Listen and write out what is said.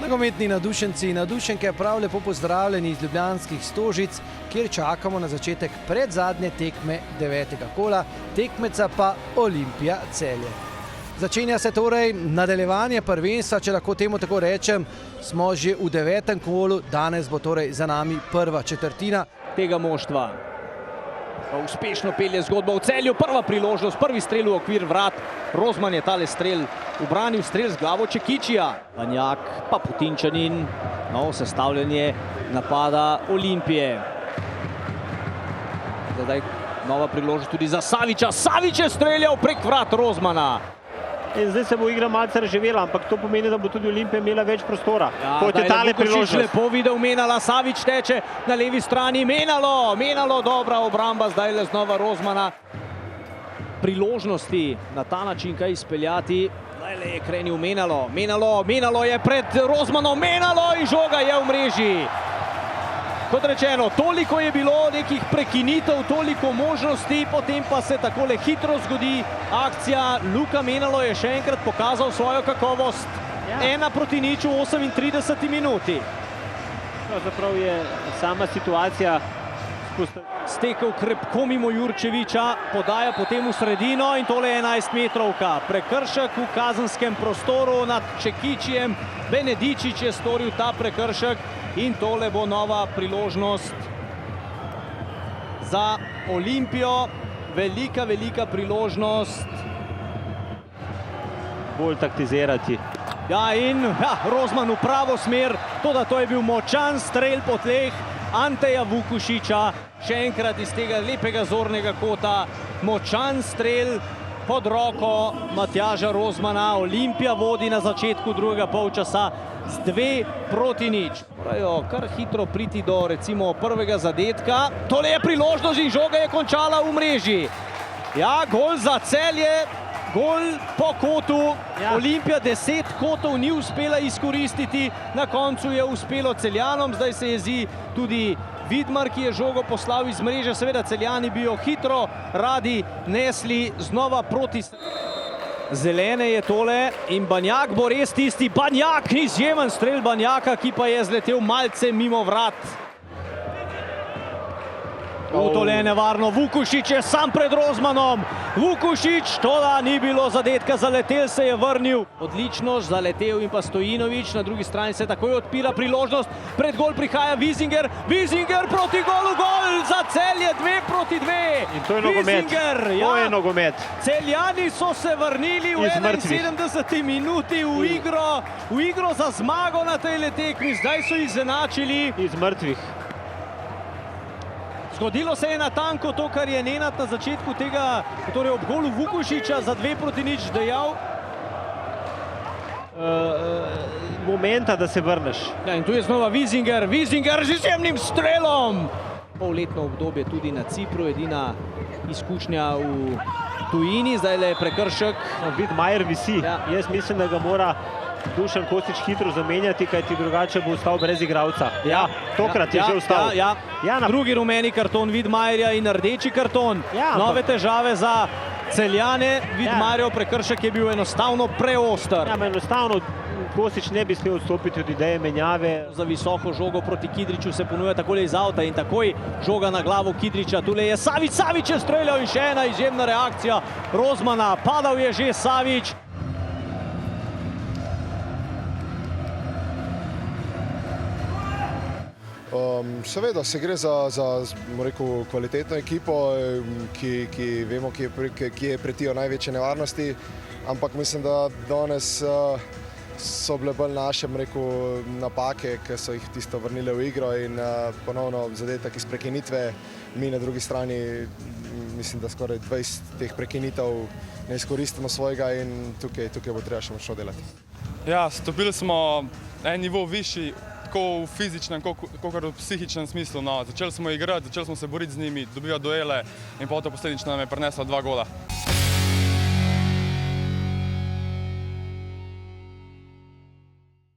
Nogometni navdušenci in navdušenke prav lepo pozdravljeni iz ljubljanskih Stožic, kjer čakamo na začetek predzadnje tekme 9. kola, tekmeca pa Olimpija Celje. Začenja se torej nadaljevanje prvenstva, če lahko temu tako rečem. Smo že v 9. kolu, danes bo torej za nami prva četrtina tega moštva. Uspešno pelje zgodbo v Celju, prva priložnost, prvi strel v okvir vrat. Rozman je tale strel ubranil, strel z glavo Čekičija. Banjak pa Putinčanin, novo sestavljanje napada Olimpije. Zdaj nova priložnost tudi za Saviča. Savič je streljal prek vrat Rozmana. In zdaj se bo igra malce razživela, ampak to pomeni, da bo tudi Olimpija imela več prostora. Kot je tale priložnost. Lepo videl Menala, Savič teče na levi strani. Menalo, dobra obramba, zdaj le znova Rozmana. Priložnosti na ta način kaj izpeljati. Zdaj le je krenil Menalo je pred Rozmanom, Menalo in žoga je v mreži. Kot rečeno, toliko je bilo nekih prekinitev, toliko možnosti, potem pa se takole hitro zgodi akcija. Luka Menalo je še enkrat pokazal svojo kakovost. 1:0 v 38 minuti. Pravzaprav je sama situacija stekel krepko mimo Jurčeviča, podaja potem v sredino in tole je 11-metrovka. Prekršek v kazenskem prostoru nad Čekičijem. Benedičič je storil ta prekršek in tole bo nova priložnost za Olimpijo. Velika priložnost. Bolj taktizirati. Rozman v pravo smer, toda to je bil močan strel po tleh Anteja Vukušiča. Še enkrat iz tega lepega zornega kota, močan strel pod roko Matjaža Rozmana. Olimpija vodi na začetku drugega polčasa z 2:0. Morajo kar hitro priti do recimo prvega zadetka. Tole je priložnost in žoga je končala v mreži. Gol za Celje, gol po kotu. Olimpija 10 kotov ni uspela izkoristiti, na koncu je uspelo Celjanom, zdaj se jezi tudi Vidmar, ki je žogo poslal iz mreže. Seveda Celjani bi jo hitro radi nesli znova proti. Zelene je tole in Banjak bo res tisti. Banjak, izjemen strel Banjaka, ki pa je zletel malce mimo vrat. Tole je nevarno, Vukušič je sam pred Rozmanom. Vukušič, toda ni bilo zadetka, zaletel se je vrnil. Odlično, zaletel in pa Stojinovič, na drugi strani se takoj odpira priložnost. Pred gol prihaja Vizinger, Vizinger proti golu, gol za Celje, 2:2. In to je nogomet, to je nogomet. Celjani so se vrnili v 71. minuti v igro za zmago na tej tekmi, zdaj so izenačili. Iz mrtvih. Zgodilo se je natanko to, kar je Nenad na začetku tega, torej ob golu Vukušiča za 2:0 dejal. Momenta, da se vrneš. In tu je znova Vizinger z izjemnim strelom. Polletno obdobje tudi na Cipru, edina izkušnja v tujini, zdaj le je prekršek. Vidmajer visi, jaz mislim, da ga mora Dušan Kostić hitro zamenjati, kajti drugače bo ostal brez igralca. Tokrat je že ostal. Drugi rumeni karton Vidmajerja in rdeči karton. Nove težave za Celjane. Vidmajerjev prekršek je bil enostavno preoster. Enostavno Kostić ne bi smel odstopiti od ideje menjave. Za visoko žogo proti Kidriču se ponuja takole iz avta in takoj žoga na glavo Kidriča. Tule je Savič je streljal in še ena izjemna reakcija Rozmana. Padal je že Savič. Seveda se gre za kvalitetno ekipo, ki vemo, kje pretijo največje nevarnosti, ampak mislim, da danes so bile bolj naše napake, ki so jih tisto vrnile v igro in ponovno zadetek iz prekinitve. Mi na drugi strani mislim, da skoraj 20 teh prekinitev ne izkoristimo svojega in tukaj bo treba še močno delati. Stopili smo en nivo višji, tako v fizičnem, kot v psihičnem smislu. Začeli smo igrati, začeli smo se boriti z njimi, dobivati duele in potem posledično nam je prineslo 2 gola.